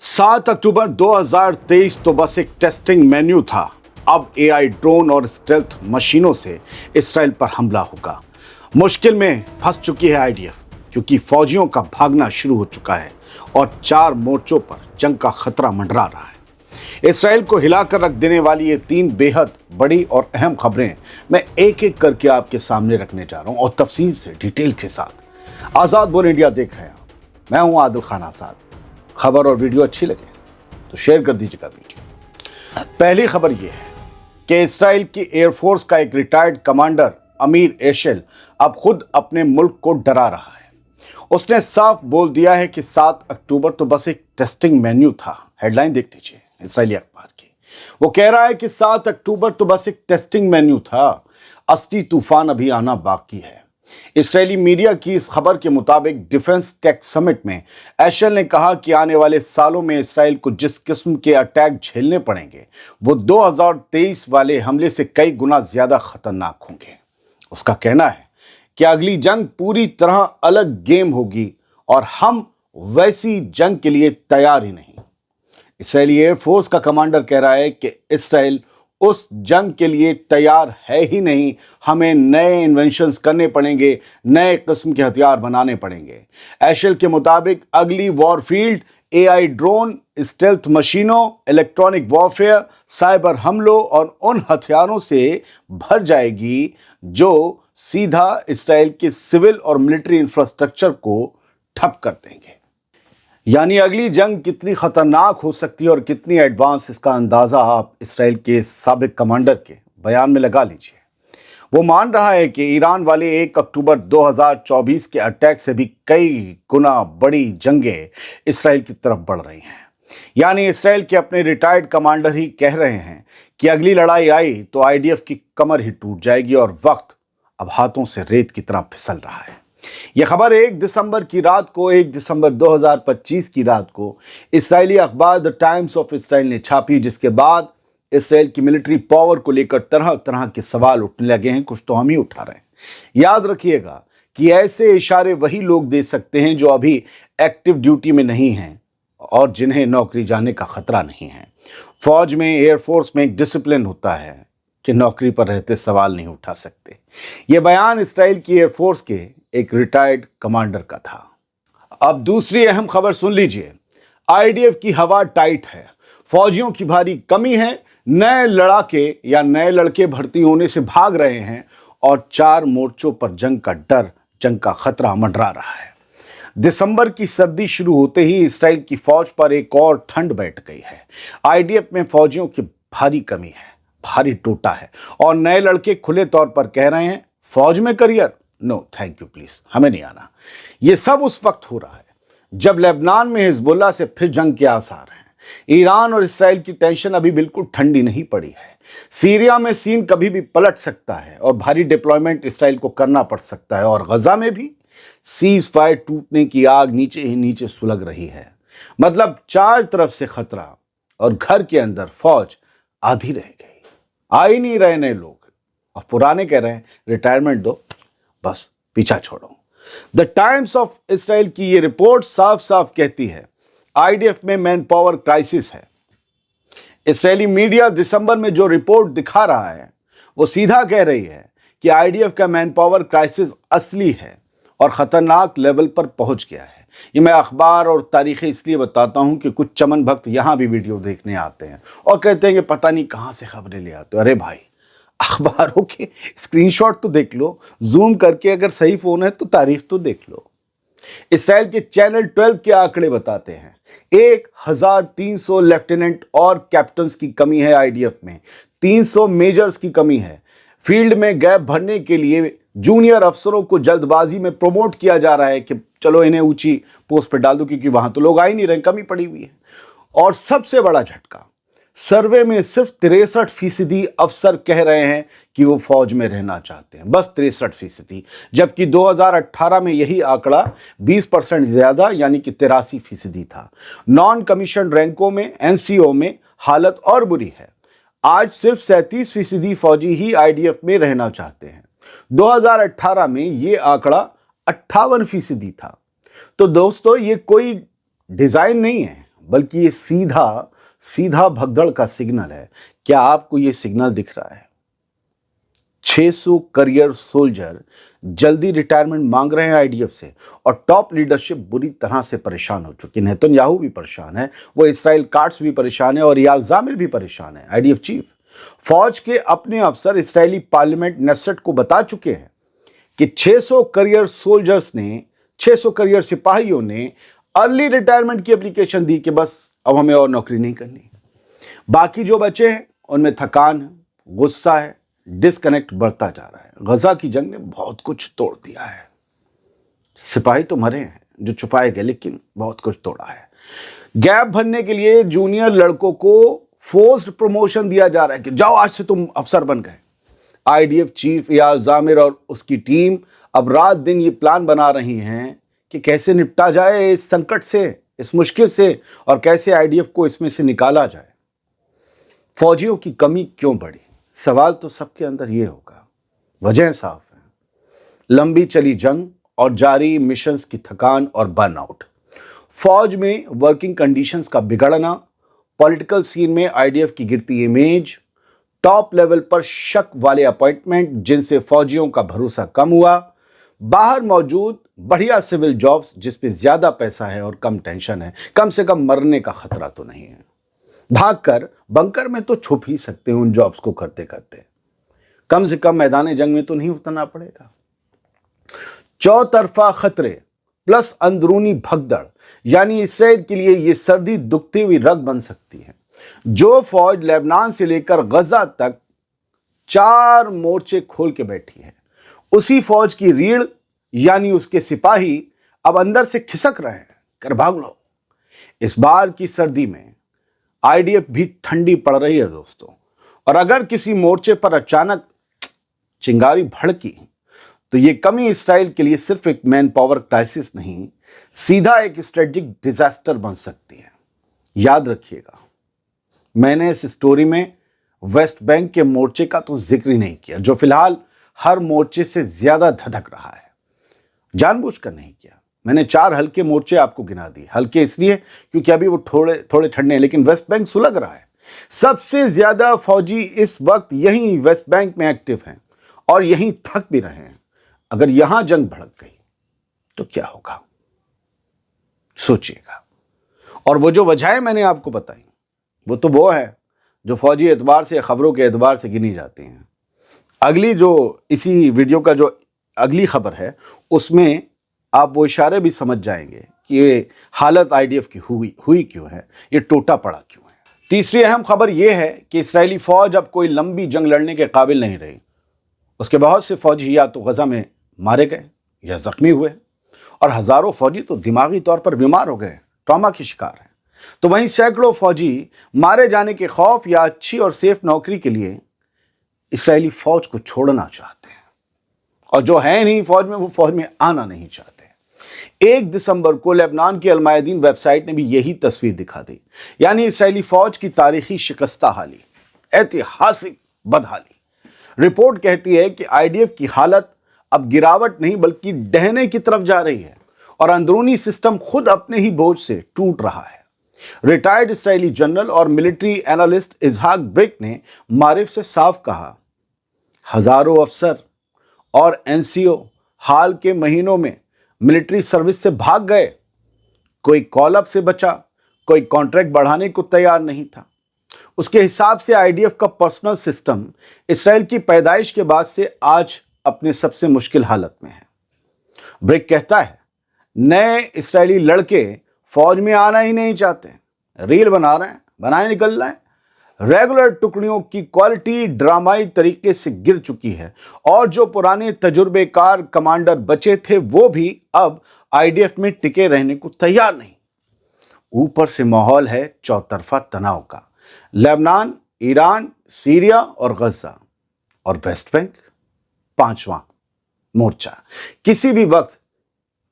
7 अक्टूबर 2023 तो बस एक टेस्टिंग मेन्यू था। अब एआई ड्रोन और स्टेल्थ मशीनों से इसराइल पर हमला होगा। मुश्किल में फंस चुकी है आईडीएफ, क्योंकि फौजियों का भागना शुरू हो चुका है और 4 मोर्चों पर जंग का खतरा मंडरा रहा है। इसराइल को हिलाकर रख देने वाली ये 3 बेहद बड़ी और अहम खबरें मैं एक एक करके आपके सामने रखने जा रहा हूं और तफसील से, डिटेल के साथ। आज़ाद बोल इंडिया देख रहे हैं आप, मैं हूं आदिल खान आज़ाद। खबर और वीडियो अच्छी लगे तो शेयर कर दीजिएगा वीडियो। पहली खबर यह है कि इसराइल की एयरफोर्स का एक रिटायर्ड कमांडर अमीर एशेल अब खुद अपने मुल्क को डरा रहा है। उसने साफ बोल दिया है कि 7 अक्टूबर तो बस एक टेस्टिंग मेन्यू था। हेडलाइन देख लीजिए इसराइली अखबार की। वो कह रहा है कि 7 अक्टूबर तो बस एक टेस्टिंग मेन्यू था, असली तूफान अभी आना बाकी है। इसराइली मीडिया की इस खबर के मुताबिक डिफेंस टेक समिट में एशेल ने कहा कि आने वाले सालों में इसराइल को जिस किस्म के अटैक झेलने पड़ेंगे वो 2023 वाले हमले से कई गुना ज्यादा खतरनाक होंगे। उसका कहना है कि अगली जंग पूरी तरह अलग गेम होगी और हम वैसी जंग के लिए तैयार ही नहीं। इसराइली एयरफोर्स का कमांडर कह रहा है कि इसराइल उस जंग के लिए तैयार है ही नहीं, हमें नए इन्वेंशंस करने पड़ेंगे, नए किस्म के हथियार बनाने पड़ेंगे। एशेल के मुताबिक अगली वॉरफील्ड एआई ड्रोन, स्टेल्थ मशीनों, इलेक्ट्रॉनिक वॉरफेयर, साइबर हमलों और उन हथियारों से भर जाएगी जो सीधा इसराइल के सिविल और मिलिट्री इंफ्रास्ट्रक्चर को ठप कर देंगे। यानी अगली जंग कितनी खतरनाक हो सकती है और कितनी एडवांस, इसका अंदाजा आप इसराइल के साबिक कमांडर के बयान में लगा लीजिए। वो मान रहा है कि ईरान वाले 1 अक्टूबर 2024 के अटैक से भी कई गुना बड़ी जंगें इसराइल की तरफ बढ़ रही हैं। यानी इसराइल के अपने रिटायर्ड कमांडर ही कह रहे हैं कि अगली लड़ाई आई तो आईडीएफ की कमर ही टूट जाएगी और वक्त अब हाथों से रेत की तरह फिसल रहा है। यह खबर 1 दिसंबर की रात को, 1 दिसंबर 2025 की रात को इस्राएली अखबार द टाइम्स ऑफ इसराइल ने छापी, जिसके बाद इसराइल की मिलिट्री पावर को लेकर तरह तरह के सवाल उठने लगे हैं। कुछ तो हम ही उठा रहे हैं। याद रखिएगा कि ऐसे इशारे वही लोग दे सकते हैं जो अभी एक्टिव ड्यूटी में नहीं हैं और जिन्हें नौकरी जाने का खतरा नहीं है। फौज में, एयरफोर्स में एक डिसिप्लिन होता है कि नौकरी पर रहते सवाल नहीं उठा सकते। यह बयान इसराइल की एयरफोर्स के एक रिटायर्ड कमांडर का था। अब दूसरी अहम खबर सुन लीजिए। आईडीएफ की हवा टाइट है, फौजियों की भारी कमी है, नए लड़ाके या नए लड़के भर्ती होने से भाग रहे हैं और 4 मोर्चों पर जंग का डर, जंग का खतरा मंडरा रहा है। दिसंबर की सर्दी शुरू होते ही इसराइल की फौज पर एक और ठंड बैठ गई है। आईडीएफ में फौजियों की भारी कमी है, भारी टोटा है और नए लड़के खुले तौर पर कह रहे हैं फौज में career no thank you please, हमें नहीं आना। यह सब उस वक्त हो रहा है जब लेबनान में हिजबुल्लाह से फिर जंग के आसार हैं। ईरान और इसराइल की टेंशन अभी बिल्कुल ठंडी नहीं पड़ी है। सीरिया में सीन कभी भी पलट सकता है और भारी डिप्लॉयमेंट इसराइल को करना पड़ सकता है और गजा में भी सीज फायर टूटने की आग नीचे ही नीचे सुलग रही है। मतलब 4 तरफ से खतरा और घर के अंदर फौज आधी रह गई। आ ही नहीं रहे नए लोग और पुराने कह रहे हैं रिटायरमेंट दो, बस पीछा छोड़ो। द टाइम्स ऑफ इसराइल की ये रिपोर्ट साफ साफ कहती है आईडीएफ में मैन पावर क्राइसिस है। इसराइली मीडिया दिसंबर में जो रिपोर्ट दिखा रहा है वो सीधा कह रही है कि आईडीएफ का मैन पावर क्राइसिस असली है और खतरनाक लेवल पर पहुंच गया है। ये मैं अखबार और तारीखें इसलिए बताता हूं कि कुछ चमन भक्त यहां भी वीडियो देखने आते हैं और कहते हैं कि पता नहीं कहां से खबरें ले आते हो। अरे भाई, अखबारों के स्क्रीनशॉट तो देख लो, जूम करके, अगर सही फोन है तो तारीख तो देख लो। इसराइल के चैनल 12 के आंकड़े बताते हैं 1300 लेफ्टिनेंट और कैप्टन्स की कमी है आईडीएफ में, 300 मेजर्स की कमी है। फील्ड में गैप भरने के लिए जूनियर अफसरों को जल्दबाजी में प्रमोट किया जा रहा है कि चलो इन्हें ऊंची पोस्ट पर डाल दो, क्योंकि वहां तो लोग आ ही नहीं रहे, कमी पड़ी हुई है। और सबसे बड़ा झटका, सर्वे में सिर्फ 63% अफसर कह रहे हैं कि वो फौज में रहना चाहते हैं, बस 63%, जबकि 2018 में यही आंकड़ा 20% ज्यादा यानी कि 83% था। नॉन कमीशन रैंकों में, एनसीओ में हालत और बुरी है। आज सिर्फ 37% फौजी ही आईडीएफ में रहना चाहते हैं। 2018 में ये आंकड़ा 58% था। तो दोस्तों, ये कोई डिजाइन नहीं है, बल्कि ये सीधा सीधा भगदड़ का सिग्नल है। क्या आपको ये सिग्नल दिख रहा है? 600 करियर सोल्जर जल्दी रिटायरमेंट मांग रहे हैं आईडीएफ से और टॉप लीडरशिप बुरी तरह से परेशान हो चुकी है। नेतन्याहू भी परेशान है, वो इसराइल काट्स भी परेशान है और याल जामिर भी परेशान है, आईडीएफ चीफ। फौज के अपने अफसर इसराइली पार्लियामेंट नेसेट को बता चुके हैं कि 600 करियर सिपाहियों ने अर्ली रिटायरमेंट की एप्लीकेशन दी कि बस अब हमें और नौकरी नहीं करनी। बाकी जो बचे हैं उनमें थकान है, गुस्सा है, डिस्कनेक्ट बढ़ता जा रहा है। गजा की जंग ने बहुत कुछ तोड़ दिया है। सिपाही तो मरे हैं जो छुपाए गए, लेकिन बहुत कुछ तोड़ा है। गैप भरने के लिए जूनियर लड़कों को फोर्स्ड प्रमोशन दिया जा रहा है कि जाओ आज से तुम अफसर बन गए। आईडीएफ चीफ याल जामिर और उसकी टीम अब रात दिन ये प्लान बना रही हैं कि कैसे निपटा जाए इस संकट से, इस मुश्किल से, और कैसे आईडीएफ को इसमें से निकाला जाए। फौजियों की कमी क्यों बढ़ी? सवाल तो सबके अंदर ये होगा। वजह साफ है, लंबी चली जंग और जारी मिशंस की थकान और बर्नआउट, फौज में वर्किंग कंडीशंस का बिगड़ना, पॉलिटिकल सीन में आईडीएफ की गिरती इमेज, टॉप लेवल पर शक वाले अपॉइंटमेंट जिनसे फौजियों का भरोसा कम हुआ, बाहर मौजूद बढ़िया सिविल जॉब्स जिसमें ज्यादा पैसा है और कम टेंशन है, कम से कम मरने का खतरा तो नहीं है। भागकर बंकर में तो छुप ही सकते हैं उन जॉब्स को करते करते, कम से कम मैदान जंग में तो नहीं उतरना पड़ेगा। चौतरफा खतरे प्लस अंदरूनी भगदड़, यानी इसराइल के लिए यह सर्दी दुखती हुई रग बन सकती है। जो फौज लेबनान से लेकर गजा तक 4 मोर्चे खोल के बैठी है, उसी फौज की रीढ़ यानी उसके सिपाही अब अंदर से खिसक रहे हैं, कर भाग लो। इस बार की सर्दी में आईडीएफ भी ठंडी पड़ रही है दोस्तों, और अगर किसी मोर्चे पर अचानक चिंगारी भड़की तो ये कमी इसराइल के लिए सिर्फ एक मैन पावर क्राइसिस नहीं, सीधा एक स्ट्रेटेजिक डिजास्टर बन सकती है। याद रखिएगा, मैंने इस स्टोरी में वेस्ट बैंक के मोर्चे का तो जिक्र ही नहीं किया, जो फिलहाल हर मोर्चे से ज्यादा धधक रहा है। जानबूझकर नहीं किया। मैंने 4 हल्के मोर्चे आपको गिना दिए। हल्के इसलिए क्योंकि अभी वो थोड़े ठंडे हैं, लेकिन वेस्ट बैंक सुलग रहा है। सबसे ज्यादा फौजी इस वक्त यहीं वेस्ट बैंक में एक्टिव हैं और यहीं थक भी रहे हैं। अगर यहां जंग भड़क गई तो क्या होगा, सोचिएगा। और वो जो वजहें मैंने आपको बताई, वो है जो फौजी एतबार से, खबरों के एतबार से गिनी जाती हैं। अगली जो इसी वीडियो का जो अगली खबर है, उसमें आप वो इशारे भी समझ जाएंगे कि ये हालत आईडीएफ की हुई क्यों है, ये टोटा पड़ा क्यों है। तीसरी अहम खबर ये है कि इस्राएली फौज अब कोई लंबी जंग लड़ने के काबिल नहीं रही। उसके बहुत से फौजी या तो गजा में मारे गए या जख्मी हुए, और हजारों फौजी तो दिमागी तौर पर बीमार हो गए, ट्रॉमा की शिकार हैं। तो वहीं सैकड़ों फौजी मारे जाने के खौफ या अच्छी और सेफ नौकरी के लिए इसराइली फौज को छोड़ना चाहते हैं, और जो है नहीं फौज में, वो फौज में आना नहीं चाहते। 1 दिसंबर को लेबनान की अलमायदीन वेबसाइट ने भी यही तस्वीर दिखा दी, यानी इसराइली फौज की तारीखी शिकस्ता हाली, ऐतिहासिक बदहाली। रिपोर्ट कहती है कि आईडीएफ की हालत अब गिरावट नहीं बल्कि डहने की तरफ जा रही है, और अंदरूनी सिस्टम खुद अपने ही बोझ से टूट रहा है। रिटायर्ड इसराइली जनरल और मिलिट्री एनालिस्ट इजहाक ब्रिक ने मारिफ से साफ कहा, हजारों अफसर और एनसीओ हाल के महीनों में मिलिट्री सर्विस से भाग गए। कोई कॉल अप से बचा, कोई कॉन्ट्रैक्ट बढ़ाने को तैयार नहीं था। उसके हिसाब से आईडीएफ का पर्सनल सिस्टम इसराइल की पैदाइश के बाद से आज अपने सबसे मुश्किल हालत में है। ब्रिक कहता है, नए इसराइली लड़के फौज में आना ही नहीं चाहते, रील बना रहे हैं, बनाए निकल रहे हैं। रेगुलर टुकड़ियों की क्वालिटी ड्रामाई तरीके से गिर चुकी है, और जो पुराने तजुर्बेकार कमांडर बचे थे वो भी अब आईडीएफ में टिके रहने को तैयार नहीं। ऊपर से माहौल है चौतरफा तनाव का, लेबनान, ईरान, सीरिया और गजा, और वेस्ट बैंक 5वां मोर्चा। किसी भी वक्त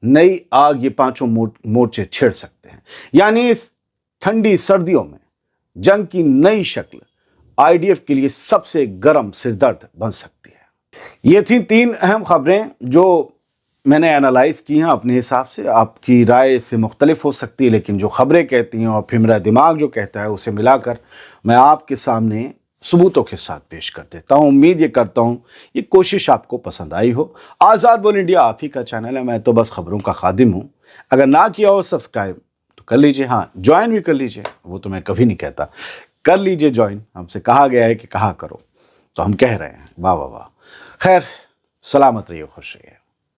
नई आग ये 5 मोर्चे छेड़ सकते हैं, यानी इस ठंडी सर्दियों में जंग की नई शक्ल आईडीएफ के लिए सबसे गर्म सिरदर्द बन सकती है। ये थी 3 अहम खबरें जो میں نے انالائز کی ہیں اپنے حساب سے. آپ کی رائے اس سے مختلف ہو سکتی ہے، لیکن جو خبریں کہتی ہیں اور پھر میرا دماغ جو کہتا ہے اسے ملا کر میں آپ کے سامنے ثبوتوں کے ساتھ پیش کر دیتا ہوں. امید یہ کرتا ہوں یہ کوشش آپ کو پسند آئی ہو. آزاد بول انڈیا آپ ہی کا چینل ہے، میں تو بس خبروں کا خادم ہوں. اگر نہ کیا ہو سبسکرائب تو کر لیجئے، ہاں جوائن بھی کر لیجئے، وہ تو میں کبھی نہیں کہتا. کر لیجئے جوائن، ہم سے کہا گیا ہے کہ کہا کرو تو ہم کہہ رہے ہیں. واہ واہ واہ. خیر، سلامت رہیے، خوش رہیے.